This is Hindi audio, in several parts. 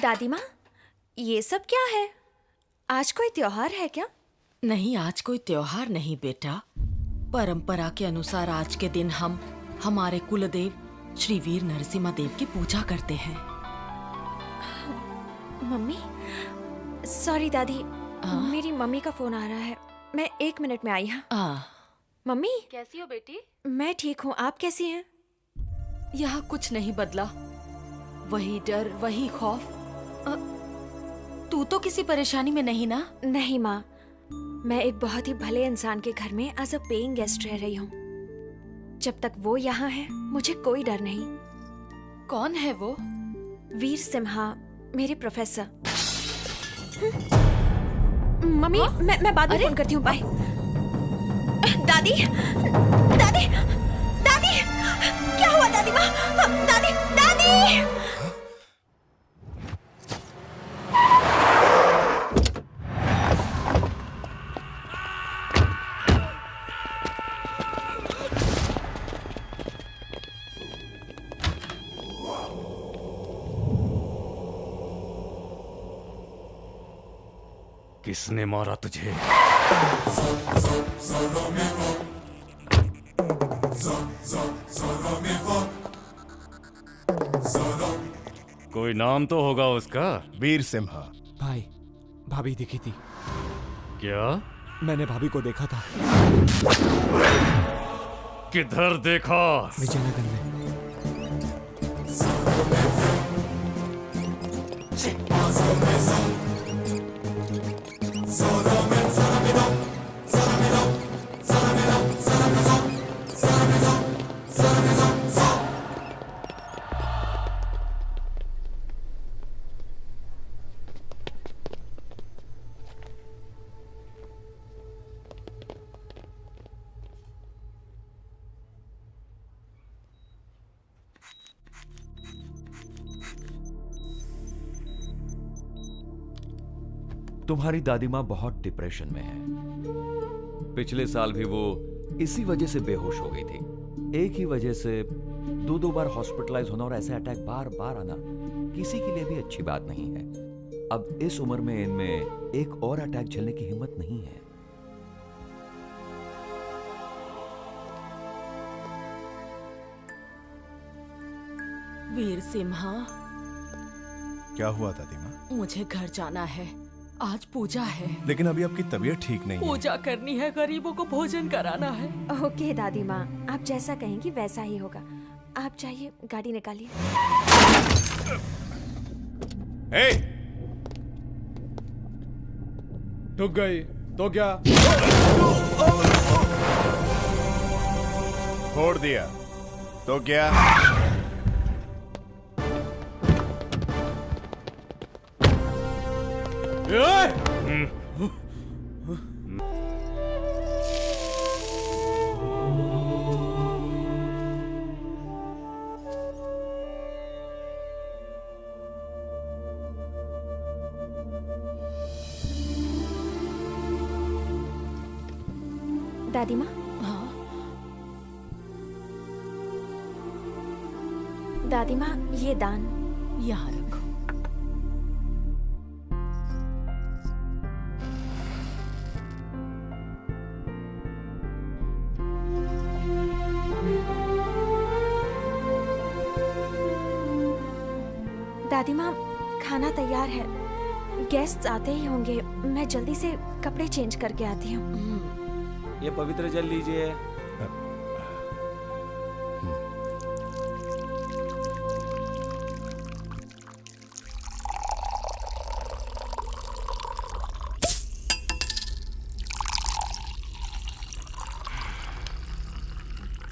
दादी माँ, ये सब क्या है? आज कोई त्योहार है क्या? नहीं, आज कोई त्योहार नहीं बेटा। परंपरा के अनुसार आज के दिन हम हमारे कुलदेव श्री वीर नरसिम्हा देव की पूजा करते हैं। मम्मी, सॉरी दादी, मेरी मम्मी का फोन आ रहा है। मैं 1 मिनट में आई। हाँ मम्मी, कैसी हो बेटी? मैं ठीक हूँ, आप कैसी हैं? यहाँ कुछ नहीं बदला, वही डर, वही खौफ। तू तो किसी परेशानी में नहीं ना? नहीं माँ, मैं एक बहुत ही भले इंसान के घर में एज अ पेइंग गेस्ट रह रही हूँ। जब तक वो यहाँ है मुझे कोई डर नहीं। कौन है वो? वीर सिम्हा, मेरे प्रोफेसर। मम्मी, मैं बाद में फोन करती हूँ, बाय। दादी, दादी, दादी, क्या हुआ दादी माँ? दादी, दादी! किसने मारा तुझे? कोई नाम तो होगा उसका। वीर सिम्हा। भाई, भाभी दिखी थी। क्या? मैंने भाभी को देखा था। किधर देखा? विजयनगर में। तुम्हारी दादी माँ बहुत डिप्रेशन में है। पिछले साल भी वो इसी वजह से बेहोश हो गई थी। एक ही वजह से 2 बार हॉस्पिटलाइज होना और ऐसे अटैक बार बार आना किसी के लिए भी अच्छी बात नहीं है। अब इस उम्र में इनमें एक और अटैक झेलने की हिम्मत नहीं है। वीर सिम्हा, क्या हुआ दादी माँ? मुझे घर जाना है, आज पूजा है। लेकिन अभी आपकी तबीयत ठीक नहीं है। पूजा करनी है, गरीबों को भोजन कराना है। ओके दादी माँ, आप जैसा कहेंगी वैसा ही होगा। आप जाइए, गाड़ी निकालिए। ठुक गई तो क्या? छोड़ दिया तो क्या? दादी माँ, हाँ? दादी माँ, ये दान यहाँ रखो। दादी माँ, खाना तैयार है। गेस्ट्स आते ही होंगे, मैं जल्दी से कपड़े चेंज करके आती हूँ। ये पवित्र जल लीजिए।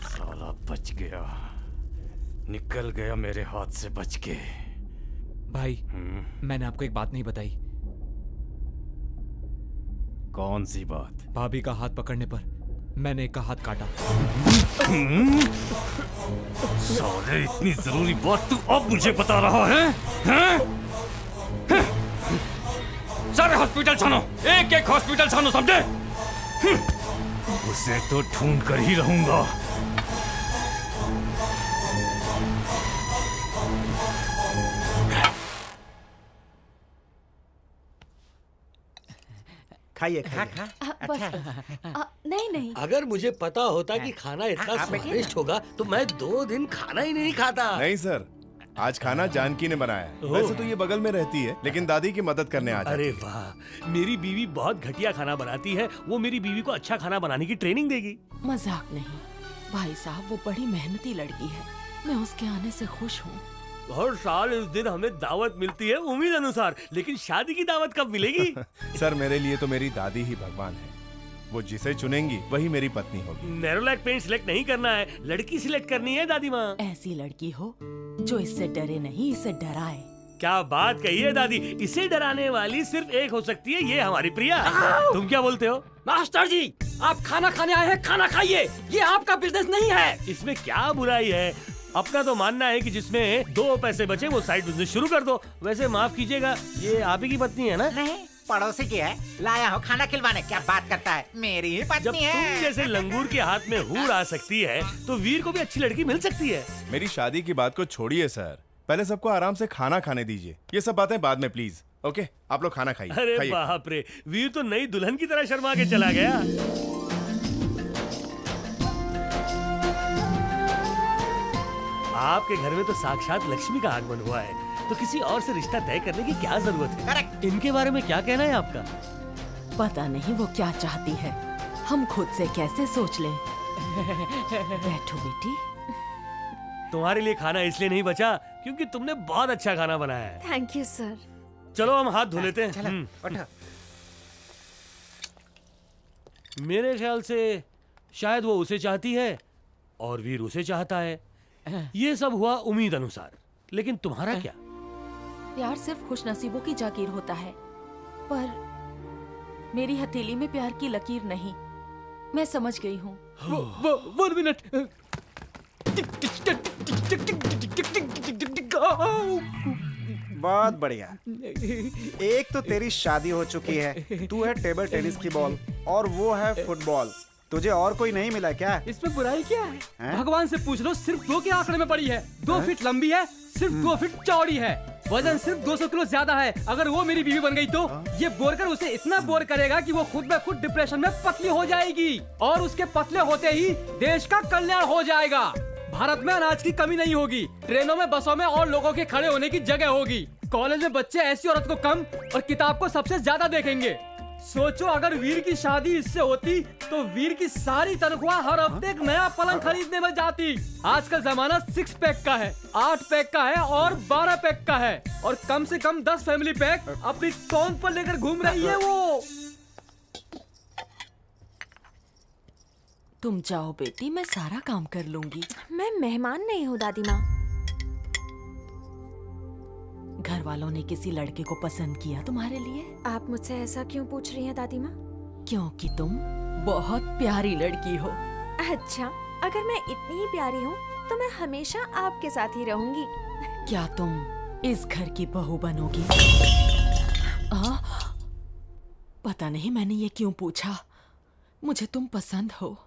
साला बच गया, निकल गया मेरे हाथ से बच के। भाई, मैंने आपको एक बात नहीं बताई। कौन सी बात? भाभी का हाथ पकड़ने पर मैंने एक का हाथ काटा। साले, इतनी जरूरी बात तू अब मुझे बता रहा है? हैं? सारे हॉस्पिटल छानो, एक एक हॉस्पिटल छानो, समझे? उसे तो ढूंढ कर ही रहूंगा। खाइए खा खाइए। खा बस नहीं नहीं अगर मुझे पता होता कि खाना इतना स्वादिष्ट होगा तो मैं 2 दिन खाना ही नहीं खाता। नहीं सर, आज खाना जानकी ने बनाया है। वैसे तो ये बगल में रहती है, लेकिन दादी की मदद करने आ जाती अरे है। वाह, मेरी बीवी बहुत घटिया खाना बनाती है। वो मेरी बीवी को अच्छा खाना बनाने की ट्रेनिंग देगी। मजाक नहीं भाई साहब, वो बड़ी मेहनती लड़की है। मैं उसके आने से खुश हूँ। हर साल इस दिन हमें दावत मिलती है उम्मीद अनुसार, लेकिन शादी की दावत कब मिलेगी? सर मेरे लिए तो मेरी दादी ही भगवान है। वो जिसे चुनेंगी वही मेरी पत्नी होगी। नैरोलैक पेंट सिलेक्ट नहीं करना है, लड़की सिलेक्ट करनी है दादी माँ। ऐसी लड़की हो जो इससे डरे नहीं, इसे डराए। क्या बात कही है दादी, इसे डराने वाली सिर्फ एक हो सकती है, ये हमारी प्रिया। तुम क्या बोलते हो? मास्टर जी, आप खाना खाने आए हैं, खाना खाइए। ये आपका बिजनेस नहीं है। इसमें क्या बुराई है? अपना तो मानना है कि जिसमें 2 पैसे बचे वो साइड बिजनेस शुरू कर दो। वैसे माफ कीजिएगा, ये आप ही की पत्नी है ना? नहीं, पड़ोसी की है। लाया हो खाना खिलवाने। क्या बात करता है, मेरी ही जब पत्नी तुम है। जैसे लंगूर के हाथ में हूर आ सकती है तो वीर को भी अच्छी लड़की मिल सकती है। मेरी शादी की बात को छोड़िए सर, पहले सबको आराम से खाना खाने दीजिए। ये सब बातें बाद में प्लीज। ओके, आप लोग खाना खाइए। अरे खाइए। बाप रे, वीर तो नई दुल्हन की तरह शर्मा के चला गया। आपके घर में तो साक्षात लक्ष्मी का आगमन हुआ है, तो किसी और से रिश्ता तय करने की क्या जरूरत है? करेक्ट। इनके बारे में क्या कहना है आपका? पता नहीं वो क्या चाहती है, हम खुद से कैसे सोच लें। बैठो बेटी। तुम्हारे लिए खाना इसलिए नहीं बचा क्योंकि तुमने बहुत अच्छा खाना बनाया है। Thank you sir. चलो हम हाथ धो लेते हैं। चलो उठो। मेरे ख्याल से शायद वो उसे चाहती है और वीर उसे चाहता है। ये सब हुआ उम्मीद अनुसार, लेकिन तुम्हारा क्या? प्यार सिर्फ खुशनसीबों की जागीर होता है, पर मेरी हथेली में प्यार की लकीर नहीं। मैं समझ गई हूँ। 1 मिनट। बहुत बढ़िया। एक तो तेरी शादी हो चुकी है, तू है टेबल टेनिस की बॉल और वो है फुटबॉल। तुझे और कोई नहीं मिला क्या? इसमें बुराई क्या है? हैं? भगवान से पूछ लो, सिर्फ 2 के आंकड़े में पड़ी है। 2 फीट लंबी है, सिर्फ 2 फीट चौड़ी है, वजन सिर्फ 200 किलो ज्यादा है। अगर वो मेरी बीवी बन गई तो ये बोर कर उसे इतना बोर करेगा कि वो खुद ब खुद डिप्रेशन में पतली हो जाएगी, और उसके पतले होते ही देश का कल्याण हो जाएगा। भारत में अनाज की कमी नहीं होगी, ट्रेनों में, बसों में और लोगों के खड़े होने की जगह होगी। कॉलेज में बच्चे ऐसी औरत को कम और किताब को सबसे ज्यादा देखेंगे। सोचो, अगर वीर की शादी इससे होती तो वीर की सारी तनख्वाह हर हफ्ते एक नया पलंग खरीदने में जाती। आज का जमाना 6 पैक का है, 8 पैक का है और 12 पैक का है, और कम से कम 10 फैमिली पैक अपनी टोन पर लेकर घूम रही है वो। तुम जाओ बेटी, मैं सारा काम कर लूंगी। मैं मेहमान नहीं हूँ दादी माँ। घर वालों ने किसी लड़के को पसंद किया तुम्हारे लिए? आप मुझसे ऐसा क्यों पूछ रही हैं दादी माँ? क्योंकि तुम बहुत प्यारी लड़की हो। अच्छा, अगर मैं इतनी ही प्यारी हूँ तो मैं हमेशा आपके साथ ही रहूंगी। क्या तुम इस घर की बहू बनोगी? पता नहीं मैंने ये क्यों पूछा। मुझे तुम पसंद हो।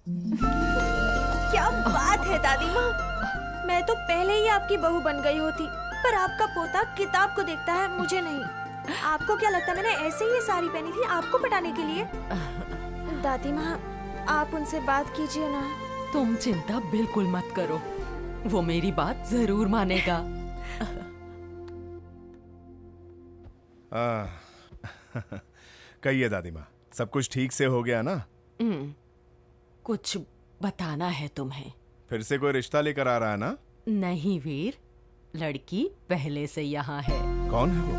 क्या बात है दादी माँ, मैं तो पहले ही आपकी बहू बन गई होती, पर आपका पोता किताब को देखता है, मुझे नहीं। आपको क्या लगता है मैंने ऐसे ही ये साड़ी पहनी थी आपको पटाने के लिए? दादी माँ, आप उनसे बात कीजिए ना। तुम चिंता बिल्कुल मत करो, वो मेरी बात जरूर मानेगा। कहिए दादी माँ, सब कुछ ठीक से हो गया ना? कुछ बताना है तुम्हें। फिर से कोई रिश्ता लेकर आ रहा है ना? नहीं वीर, लड़की पहले से यहाँ है। कौन है वो?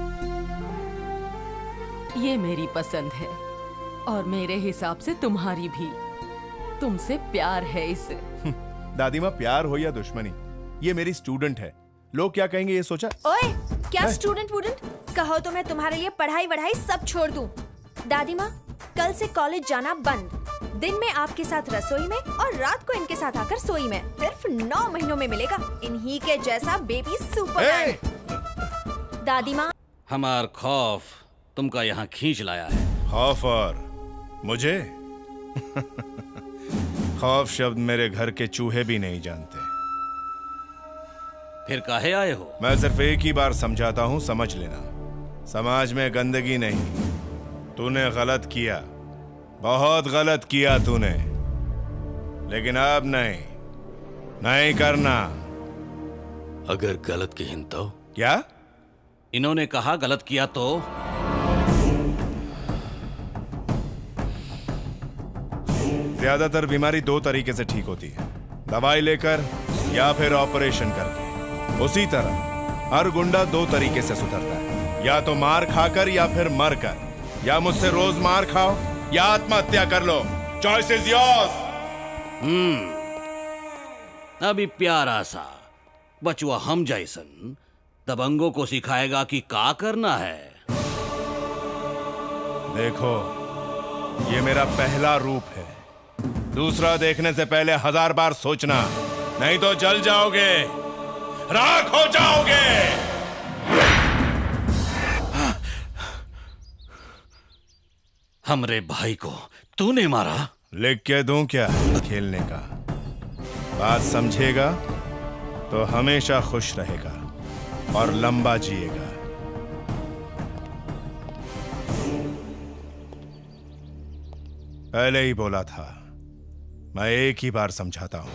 ये मेरी पसंद है और मेरे हिसाब से तुम्हारी भी। तुमसे प्यार है इसे। दादी माँ, प्यार हो या दुश्मनी, ये मेरी स्टूडेंट है। लोग क्या कहेंगे ये सोचा? ओए, क्या स्टूडेंट वूडेंट कहो तो मैं तुम्हारे लिए पढ़ाई वढ़ाई सब छोड़ दूं। दादी माँ, कल से कॉलेज जाना बंद। दिन में आपके साथ रसोई में और रात को इनके साथ आकर सोई में। सिर्फ 9 महीनों में मिलेगा इन्हीं के जैसा बेबी सुपरमैन। दादी माँ, हमार खौफ तुमका यहाँ खींच लाया है। खौफ और मुझे? खौफ शब्द मेरे घर के चूहे भी नहीं जानते। फिर काहे आए हो? मैं सिर्फ एक ही बार समझाता हूँ, समझ लेना। समाज में गंदगी नहीं, तूने गलत किया, बहुत गलत किया तूने, लेकिन अब नहीं, नहीं करना। अगर गलत की हिंत तो क्या? इन्होंने कहा गलत किया तो ज्यादातर बीमारी दो तरीके से ठीक होती है, दवाई लेकर या फिर ऑपरेशन करके। उसी तरह हर गुंडा दो तरीके से सुधरता है, या तो मार खाकर या फिर मर कर। या मुझसे रोज मार खाओ या आत्महत्या कर लो, चॉइस इज योर्स। अभी प्यारा सा बचुआ हम जैसन दबंगों को सिखाएगा कि का करना है। देखो, ये मेरा पहला रूप है, दूसरा देखने से पहले 1000 बार सोचना, नहीं तो जल जाओगे, राख हो जाओगे। हमरे भाई को तूने मारा? लिख के दूं क्या खेलने का? बात समझेगा तो हमेशा खुश रहेगा और लंबा जिएगा। पहले ही बोला था, मैं एक ही बार समझाता हूं।